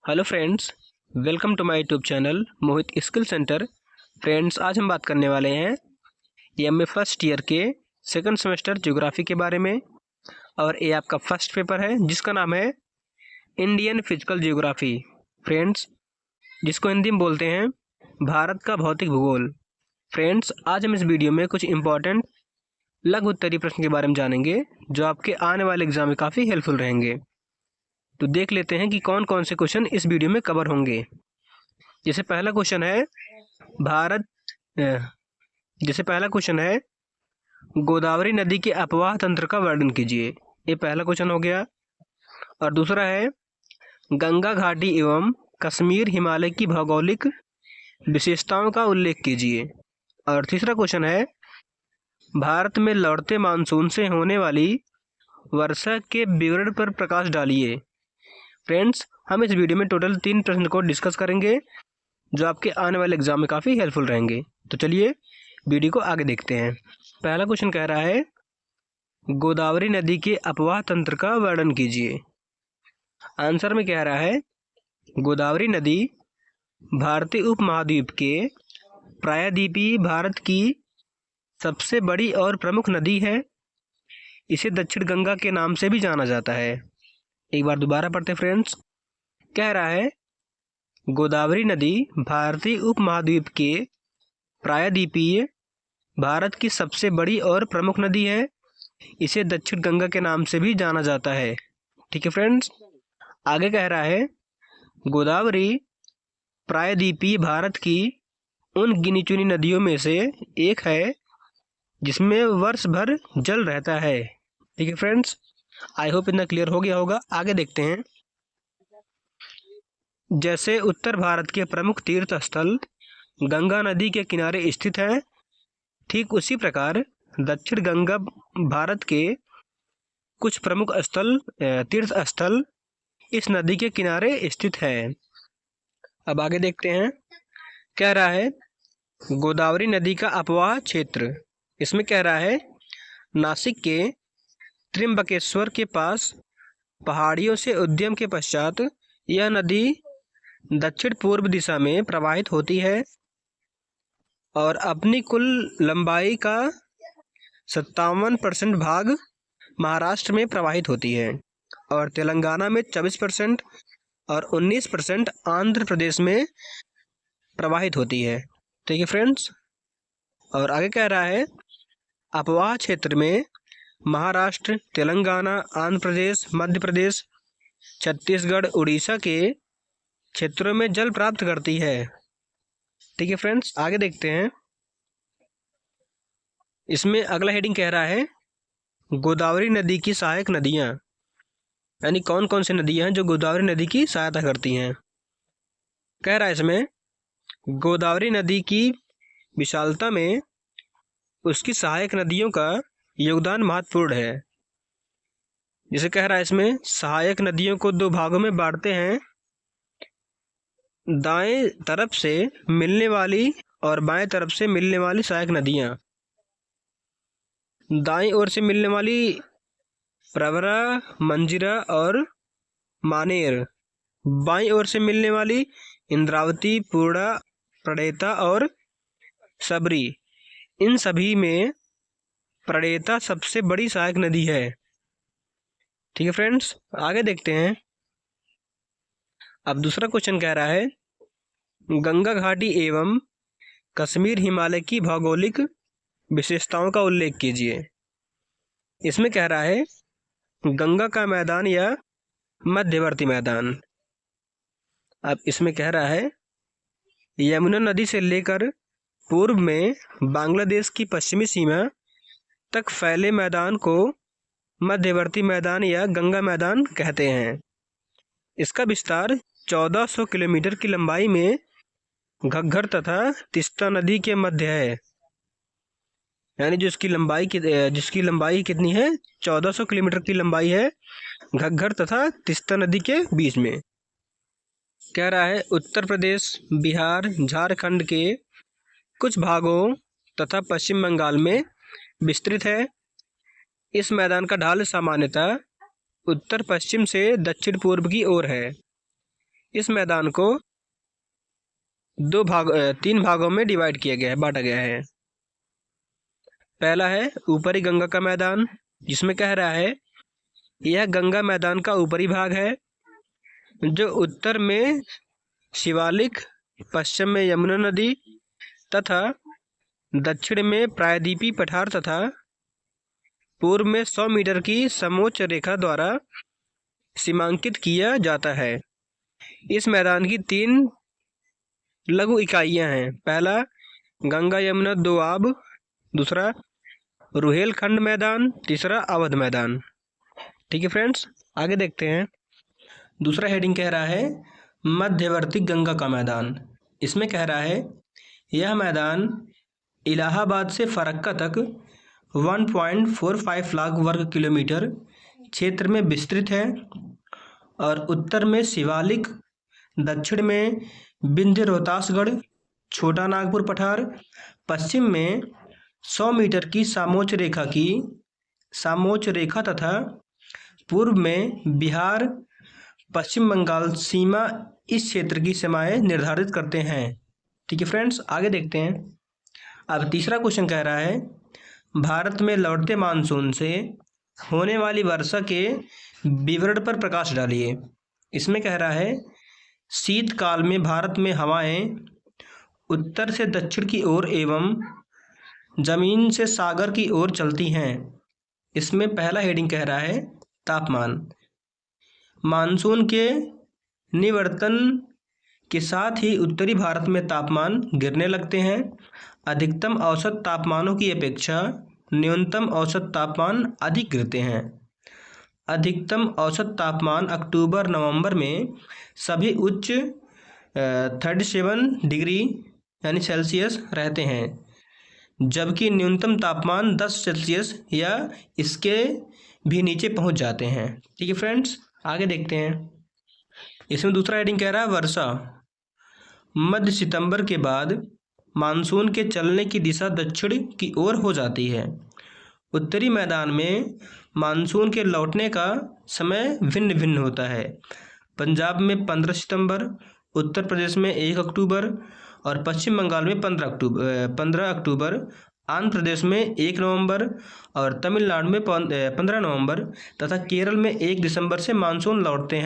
Hello friends, welcome to my YouTube channel Mohit skill centre. Friends, आज हम बात करने वाले हैं एमए फर्स्ट ईयर के सेकंड सेमेस्टर ज्योग्राफी के बारे में। और ये आपका फर्स्ट पेपर है जिसका नाम है इंडियन फिजिकल ज्योग्राफी। फ्रेंड्स, जिसको हिंदी में बोलते हैं भारत का भौतिक भूगोल। फ्रेंड्स, आज हम इस वीडियो में कुछ इंपॉर्टेंट लघु उत्तरीय प्रश्न के बारे में जानेंगे जो आपके आने वाले एग्जाम में काफ़ी हेल्पफुल रहेंगे। तो देख लेते हैं कि कौन कौन से क्वेश्चन इस वीडियो में कवर होंगे। जैसे पहला क्वेश्चन है भारत जैसे पहला क्वेश्चन है गोदावरी नदी के अपवाह तंत्र का वर्णन कीजिए। ये पहला क्वेश्चन हो गया। और दूसरा है गंगा घाटी एवं कश्मीर हिमालय की भौगोलिक विशेषताओं का उल्लेख कीजिए। और तीसरा क्वेश्चन है भारत में लौटते मानसून से होने वाली वर्षा के विवरण पर प्रकाश डालिए। फ्रेंड्स, हम इस वीडियो में टोटल 3 प्रश्न को डिस्कस करेंगे जो आपके आने वाले एग्जाम में काफ़ी हेल्पफुल रहेंगे। तो चलिए वीडियो को आगे देखते हैं। पहला क्वेश्चन कह रहा है गोदावरी नदी के अपवाह तंत्र का वर्णन कीजिए। आंसर में कह रहा है गोदावरी नदी भारतीय उपमहाद्वीप के प्रायद्वीपीय भारत की सबसे बड़ी और प्रमुख नदी है। इसे दक्षिण गंगा के नाम से भी जाना जाता है। एक बार दोबारा पढ़ते फ्रेंड्स। कह रहा है गोदावरी नदी भारतीय उपमहाद्वीप के प्रायद्वीपीय भारत की सबसे बड़ी और प्रमुख नदी है। इसे दक्षिण गंगा के नाम से भी जाना जाता है। ठीक है फ्रेंड्स, आगे कह रहा है गोदावरी प्रायद्वीपीय भारत की उन गिनी चुनी नदियों में से एक है जिसमें वर्ष भर जल रहता है। ठीक है फ्रेंड्स, आई होप इतना क्लियर हो गया होगा। आगे देखते हैं। जैसे उत्तर भारत के प्रमुख तीर्थ स्थल गंगा नदी के किनारे स्थित है, ठीक उसी प्रकार दक्षिण गंगा भारत के कुछ प्रमुख तीर्थ स्थल इस नदी के किनारे स्थित है। अब आगे देखते हैं। कह रहा है गोदावरी नदी का अपवाह क्षेत्र। इसमें कह रहा है नासिक के त्र्यंबकेश्वर के पास पहाड़ियों से उद्गम के पश्चात यह नदी दक्षिण पूर्व दिशा में प्रवाहित होती है और अपनी कुल लंबाई का 57% भाग महाराष्ट्र में प्रवाहित होती है और तेलंगाना में 24% और 19% आंध्र प्रदेश में प्रवाहित होती है। ठीक है फ्रेंड्स, और आगे कह रहा है अपवाह क्षेत्र में महाराष्ट्र, तेलंगाना, आंध्र प्रदेश, मध्य प्रदेश, छत्तीसगढ़, उड़ीसा के क्षेत्रों में जल प्राप्त करती है। ठीक है फ्रेंड्स, आगे देखते हैं। इसमें अगला हेडिंग कह रहा है गोदावरी नदी की सहायक नदियाँ, यानी कौन कौन सी नदियाँ हैं जो गोदावरी नदी की सहायता करती हैं। कह रहा है इसमें गोदावरी नदी की विशालता में उसकी सहायक नदियों का योगदान महत्वपूर्ण है। जिसे कह रहा है इसमें सहायक नदियों को 2 भागों में बांटते हैं, दाएं तरफ से मिलने वाली और बाएं तरफ से मिलने वाली सहायक नदियाँ। दाएं ओर से मिलने वाली प्रवरा, मंजीरा और मानेर। बाईं ओर से मिलने वाली इंद्रावती, पूर्णा, प्रणेता और सबरी। इन सभी में प्रणेता सबसे बड़ी सहायक नदी है। ठीक है फ्रेंड्स, आगे देखते हैं। अब दूसरा क्वेश्चन कह रहा है गंगा घाटी एवं कश्मीर हिमालय की भौगोलिक विशेषताओं का उल्लेख कीजिए। इसमें कह रहा है गंगा का मैदान या मध्यवर्ती मैदान। अब इसमें कह रहा है यमुना नदी से लेकर पूर्व में बांग्लादेश की पश्चिमी सीमा तक फैले मैदान को मध्यवर्ती मैदान या गंगा मैदान कहते हैं। इसका विस्तार 1400 किलोमीटर की लंबाई में घग्गर तथा तीस्ता नदी के मध्य है। यानी जिसकी लंबाई कितनी है, 1400 किलोमीटर की लंबाई है घग्गर तथा तीस्ता नदी के बीच में। कह रहा है उत्तर प्रदेश, बिहार, झारखंड के कुछ भागों तथा पश्चिम बंगाल में विस्तृत है। इस मैदान का ढाल सामान्यतः उत्तर पश्चिम से दक्षिण पूर्व की ओर है। इस मैदान को तीन भागों में डिवाइड किया गया है, बांटा गया है। पहला है ऊपरी गंगा का मैदान, जिसमें कह रहा है यह गंगा मैदान का ऊपरी भाग है जो उत्तर में शिवालिक, पश्चिम में यमुना नदी तथा दक्षिण में प्रायद्वीपीय पठार तथा पूर्व में 100 मीटर की समोच्च रेखा द्वारा सीमांकित किया जाता है। इस मैदान की 3 लघु इकाइयां हैं। पहला गंगा यमुना दोआब, दूसरा रुहेलखंड मैदान, तीसरा अवध मैदान। ठीक है फ्रेंड्स, आगे देखते हैं। दूसरा हेडिंग कह रहा है मध्यवर्ती गंगा का मैदान। इसमें कह रहा है यह मैदान इलाहाबाद से फरक्का तक 1.45 लाख वर्ग किलोमीटर क्षेत्र में विस्तृत है और उत्तर में शिवालिक, दक्षिण में विंध्य रोहतासगढ़, छोटा नागपुर पठार, पश्चिम में 100 मीटर की समोच्च रेखा तथा पूर्व में बिहार, पश्चिम बंगाल सीमा इस क्षेत्र की सीमाएं निर्धारित करते हैं। ठीक है फ्रेंड्स, आगे देखते हैं। अब तीसरा क्वेश्चन कह रहा है भारत में लौटते मानसून से होने वाली वर्षा के विवरण पर प्रकाश डालिए। इसमें कह रहा है शीतकाल में भारत में हवाएं उत्तर से दक्षिण की ओर एवं जमीन से सागर की ओर चलती हैं। इसमें पहला हेडिंग कह रहा है तापमान। मानसून के निवर्तन के साथ ही उत्तरी भारत में तापमान गिरने लगते हैं। अधिकतम औसत तापमानों की अपेक्षा न्यूनतम औसत तापमान अधिक गिरते हैं। अधिकतम औसत तापमान अक्टूबर-नवंबर में सभी उच्च 37 डिग्री यानी सेल्सियस रहते हैं, जबकि न्यूनतम तापमान 10 सेल्सियस या इसके भी नीचे पहुंच जाते हैं। ठीक है फ्रेंड्स, आगे देखते हैं। इसमें दूसरा हेडिंग कह रहा है वर्षा। मध्य सितंबर के बाद मानसून के चलने की दिशा दक्षिण की ओर हो जाती है। उत्तरी मैदान में मानसून के लौटने का समय भिन्न भिन्न होता है। पंजाब में 15 सितंबर, उत्तर प्रदेश में 1 अक्टूबर और पश्चिम बंगाल में 15 अक्टूबर, आंध्र प्रदेश में 1 नवंबर और तमिलनाडु में 15 नवंबर तथा केरल में 1 दिसंबर से मानसून लौटते हैं।